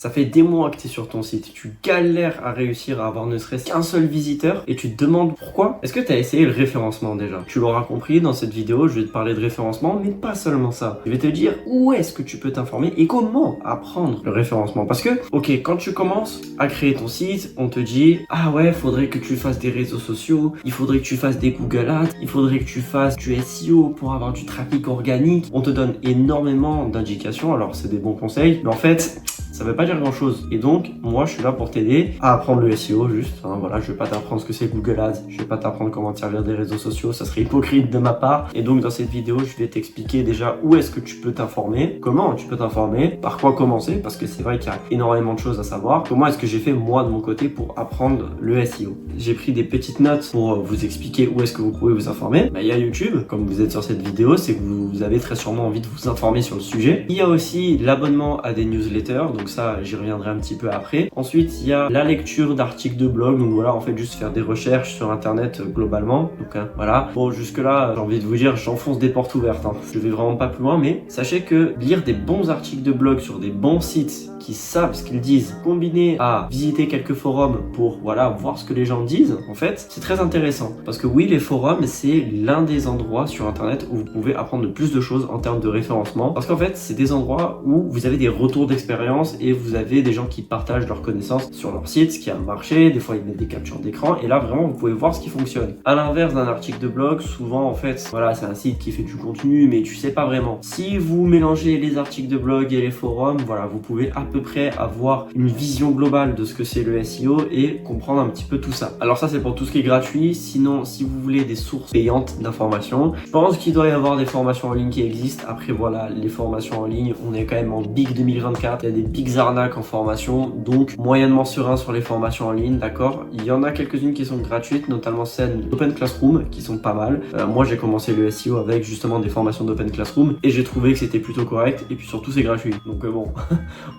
Ça fait des mois que tu es sur ton site, tu galères à réussir à avoir ne serait-ce qu'un seul visiteur et tu te demandes pourquoi. Est-ce que tu as essayé le référencement déjà? Tu l'auras compris, dans cette vidéo, je vais te parler de référencement, mais pas seulement ça. Je vais te dire où est-ce que tu peux t'informer et comment apprendre le référencement. Parce que, ok, quand tu commences à créer ton site, on te dit, ah ouais, faudrait que tu fasses des réseaux sociaux, il faudrait que tu fasses des Google Ads, il faudrait que tu fasses du SEO pour avoir du trafic organique. On te donne énormément d'indications, alors c'est des bons conseils, mais en fait, ça veut pas dire grand chose. Et donc, moi, je suis là pour t'aider à apprendre le SEO juste. Voilà, je vais pas t'apprendre ce que c'est Google Ads. Je vais pas t'apprendre comment te servir des réseaux sociaux. Ça serait hypocrite de ma part. Et donc, dans cette vidéo, je vais t'expliquer déjà où est-ce que tu peux t'informer, comment tu peux t'informer, par quoi commencer, parce que c'est vrai qu'il y a énormément de choses à savoir. Comment est-ce que j'ai fait moi de mon côté pour apprendre le SEO. J'ai pris des petites notes pour vous expliquer où est-ce que vous pouvez vous informer. Il y a YouTube, comme vous êtes sur cette vidéo, c'est que vous avez très sûrement envie de vous informer sur le sujet. Il y a aussi l'abonnement à des newsletters. Donc ça, j'y reviendrai un petit peu après. Ensuite, il y a la lecture d'articles de blog. Donc voilà, en fait, juste faire des recherches sur Internet globalement. Donc voilà. Bon, jusque-là, j'ai envie de vous dire, j'enfonce des portes ouvertes. Je vais vraiment pas plus loin, mais sachez que lire des bons articles de blog sur des bons sites qui savent ce qu'ils disent, combiné à visiter quelques forums pour voilà voir ce que les gens disent, en fait, c'est très intéressant. Parce que oui, les forums, c'est l'un des endroits sur Internet où vous pouvez apprendre le plus de choses en termes de référencement. Parce qu'en fait, c'est des endroits où vous avez des retours d'expérience et vous avez des gens qui partagent leurs connaissances sur leur site, ce qui a marché, des fois ils mettent des captures d'écran et là vraiment vous pouvez voir ce qui fonctionne. À l'inverse d'un article de blog, souvent en fait, voilà, c'est un site qui fait du contenu mais tu sais pas vraiment. Si vous mélangez les articles de blog et les forums, voilà, vous pouvez à peu près avoir une vision globale de ce que c'est le SEO et comprendre un petit peu tout ça. Alors ça c'est pour tout ce qui est gratuit, sinon si vous voulez des sources payantes d'informations, je pense qu'il doit y avoir des formations en ligne qui existent. Après voilà, les formations en ligne, on est quand même en big 2024, il y a des big arnaques en formation, donc moyennement serein sur les formations en ligne, d'accord. Il y en a quelques-unes qui sont gratuites, notamment celles d'Open Classroom qui sont pas mal. Moi j'ai commencé le SEO avec justement des formations d'Open Classroom et j'ai trouvé que c'était plutôt correct et puis surtout c'est gratuit. Donc bon,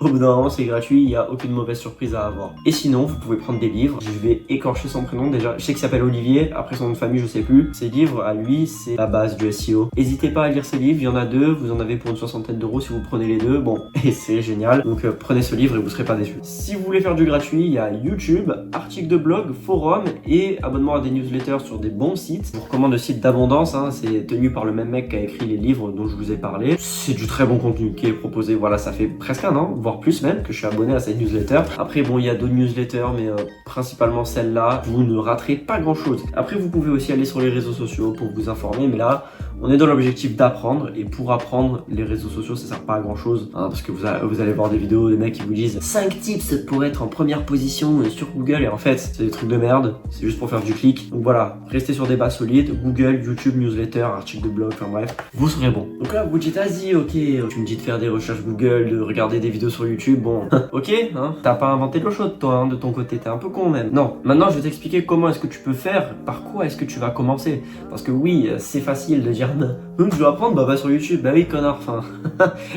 au bout d'un moment c'est gratuit, il n'y a aucune mauvaise surprise à avoir. Et sinon vous pouvez prendre des livres, je vais écorcher son prénom déjà, je sais qu'il s'appelle Olivier, après son nom de famille je sais plus. Ces livres à lui c'est la base du SEO. N'hésitez pas à lire ces livres, il y en a deux, vous en avez pour une soixantaine d'euros si vous prenez les deux, bon et c'est génial. Donc prenez ce livre et vous serez pas déçus. Si vous voulez faire du gratuit, il y a YouTube, articles de blog, forum et abonnement à des newsletters sur des bons sites. Je vous recommande le site d'Abondance, c'est tenu par le même mec qui a écrit les livres dont je vous ai parlé. C'est du très bon contenu qui est proposé. Voilà, ça fait presque un an, voire plus même, que je suis abonné à cette newsletter. Après bon, il y a d'autres newsletters, mais principalement celle-là, vous ne raterez pas grand-chose. Après, vous pouvez aussi aller sur les réseaux sociaux pour vous informer, mais là, on est dans l'objectif d'apprendre et pour apprendre, les réseaux sociaux ça sert pas à grand chose parce que vous allez voir des vidéos de mecs qui vous disent 5 tips pour être en première position sur Google et en fait c'est des trucs de merde, c'est juste pour faire du clic. Donc voilà, restez sur des bases solides, Google, YouTube, newsletter, articles de blog, enfin bref, vous serez bon. Donc là vous dites vas-y, ok, tu me dis de faire des recherches Google, de regarder des vidéos sur YouTube, bon, ok, t'as pas inventé l'eau chaude toi, de ton côté, t'es un peu con même. Non, maintenant je vais t'expliquer comment est-ce que tu peux faire, par quoi est-ce que tu vas commencer. Parce que oui, c'est facile de dire je dois apprendre, bah va sur YouTube, bah oui connard,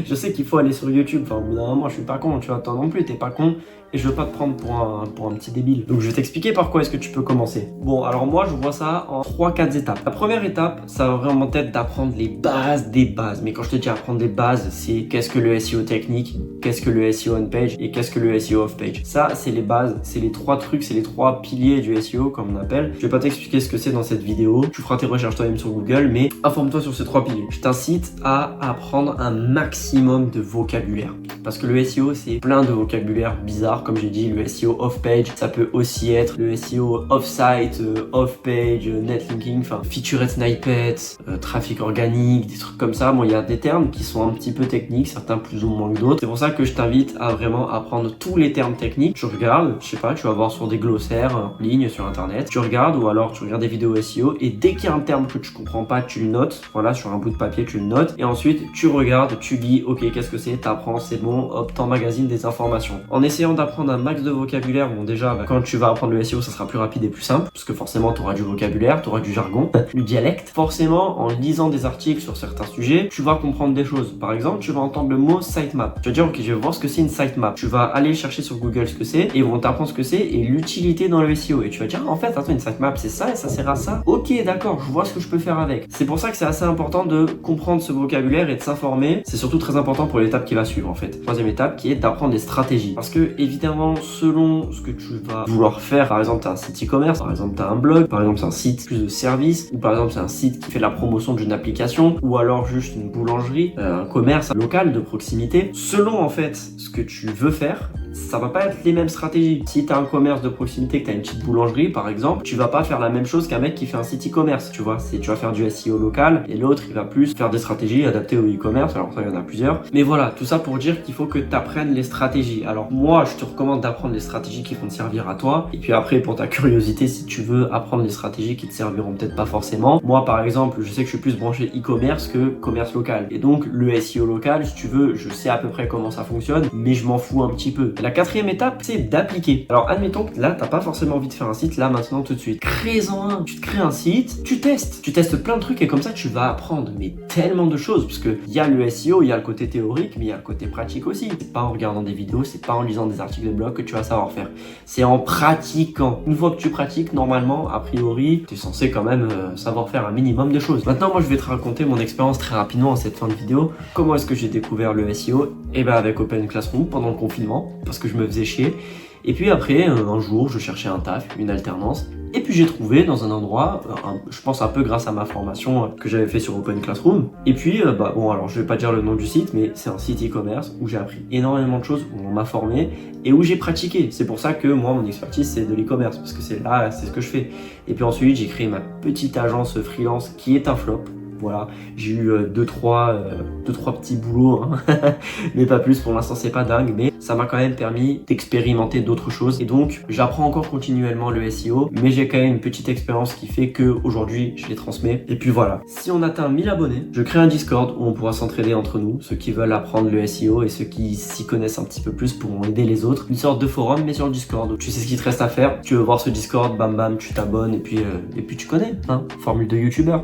je sais qu'il faut aller sur YouTube, au bout d'un moment je suis pas con, tu vois, toi non plus t'es pas con et je veux pas te prendre pour un petit débile. Donc je vais t'expliquer par quoi est-ce que tu peux commencer. Bon alors moi je vois ça en 3-4 étapes. La première étape, ça va vraiment être d'apprendre les bases des bases, mais quand je te dis apprendre les bases, c'est qu'est-ce que le SEO technique, qu'est-ce que le SEO on page et qu'est-ce que le SEO off page. Ça c'est les bases, c'est les 3 trucs, c'est les 3 piliers du SEO comme on appelle. Je vais pas t'expliquer ce que c'est dans cette vidéo, tu feras tes recherches toi-même sur Google, mais informe-toi sur ces 3 piliers. Je t'incite à apprendre un maximum de vocabulaire parce que le SEO c'est plein de vocabulaire bizarre. Comme j'ai dit, le SEO off-page, ça peut aussi être le SEO off-site, off-page, netlinking, featured snippets, trafic organique, des trucs comme ça. Bon, il y a des termes qui sont un petit peu techniques, certains plus ou moins que d'autres. C'est pour ça que je t'invite à vraiment apprendre tous les termes techniques. Tu regardes, je sais pas, tu vas voir sur des glossaires en ligne sur internet. Tu regardes ou alors tu regardes des vidéos SEO et dès qu'il y a un terme que tu comprends pas, tu le notes. Voilà, sur un bout de papier, tu le notes. Et ensuite, tu regardes, tu lis, ok, qu'est-ce que c'est, t'apprends, c'est bon, hop, t'emmagasines des informations. En essayant d'apprendre un max de vocabulaire, bon déjà quand tu vas apprendre le SEO ça sera plus rapide et plus simple parce que forcément tu auras du vocabulaire, tu auras du jargon, du dialecte. Forcément en lisant des articles sur certains sujets tu vas comprendre des choses. Par exemple tu vas entendre le mot sitemap, tu vas dire ok je vais voir ce que c'est une sitemap, tu vas aller chercher sur Google ce que c'est et ils vont t'apprendre ce que c'est et l'utilité dans le SEO et tu vas dire en fait attends une sitemap c'est ça et ça sert à ça, ok d'accord je vois ce que je peux faire avec. C'est pour ça que c'est assez important de comprendre ce vocabulaire et de s'informer. C'est surtout très important pour l'étape qui va suivre en fait. Troisième étape qui est d'apprendre des stratégies. Parce que évidemment, selon ce que tu vas vouloir faire, par exemple, tu as un site e-commerce, par exemple, tu as un blog, par exemple, c'est un site plus de service, ou par exemple, c'est un site qui fait la promotion d'une application, ou alors juste une boulangerie, un commerce local de proximité. Selon en fait ce que tu veux faire, ça va pas être les mêmes stratégies. Si tu as un commerce de proximité, que tu as une petite boulangerie par exemple, tu vas pas faire la même chose qu'un mec qui fait un site e-commerce, tu vois. Tu vas faire du SEO local et l'autre il va plus faire des stratégies adaptées au e-commerce. Alors ça il y en a plusieurs. Mais voilà, tout ça pour dire qu'il faut que tu apprennes les stratégies. Alors moi je te recommande d'apprendre les stratégies qui vont te servir à toi. Et puis après pour ta curiosité, si tu veux apprendre les stratégies qui te serviront peut-être pas forcément. Moi par exemple, je sais que je suis plus branché e-commerce que commerce local. Et donc le SEO local, si tu veux, je sais à peu près comment ça fonctionne, mais je m'en fous un petit peu. La quatrième étape, c'est d'appliquer. Alors admettons que là, t'as pas forcément envie de faire un site là maintenant tout de suite. Crée-en un. Tu te crées un site, tu testes. Tu testes plein de trucs et comme ça, tu vas apprendre mais tellement de choses parce que il y a le SEO, il y a le côté théorique, mais il y a le côté pratique aussi. C'est pas en regardant des vidéos, c'est pas en lisant des articles de blog que tu vas savoir faire. C'est en pratiquant. Une fois que tu pratiques, normalement, a priori, tu es censé quand même savoir faire un minimum de choses. Maintenant, moi, je vais te raconter mon expérience très rapidement en cette fin de vidéo. Comment est-ce que j'ai découvert le SEO? Et ben avec Open Classroom pendant le confinement parce que je me faisais chier. Et puis après, un jour, je cherchais un taf, une alternance. Et puis j'ai trouvé dans un endroit, je pense un peu grâce à ma formation que j'avais fait sur Open Classroom. Et puis, bon alors je vais pas dire le nom du site, mais c'est un site e-commerce où j'ai appris énormément de choses, où on m'a formé et où j'ai pratiqué. C'est pour ça que moi, mon expertise, c'est de l'e-commerce, parce que c'est ce que je fais. Et puis ensuite, j'ai créé ma petite agence freelance qui est un flop. Voilà, j'ai eu deux, trois petits boulots, hein. Mais pas plus, pour l'instant c'est pas dingue, mais ça m'a quand même permis d'expérimenter d'autres choses. Et donc j'apprends encore continuellement le SEO, mais j'ai quand même une petite expérience qui fait que aujourd'hui je les transmets. Et puis voilà, si on atteint 1000 abonnés, je crée un Discord où on pourra s'entraider entre nous, ceux qui veulent apprendre le SEO et ceux qui s'y connaissent un petit peu plus pourront aider les autres. Une sorte de forum mais sur le Discord. Tu sais ce qu'il te reste à faire, tu veux voir ce Discord, bam bam, tu t'abonnes et puis tu connais, hein, formule de youtubeur.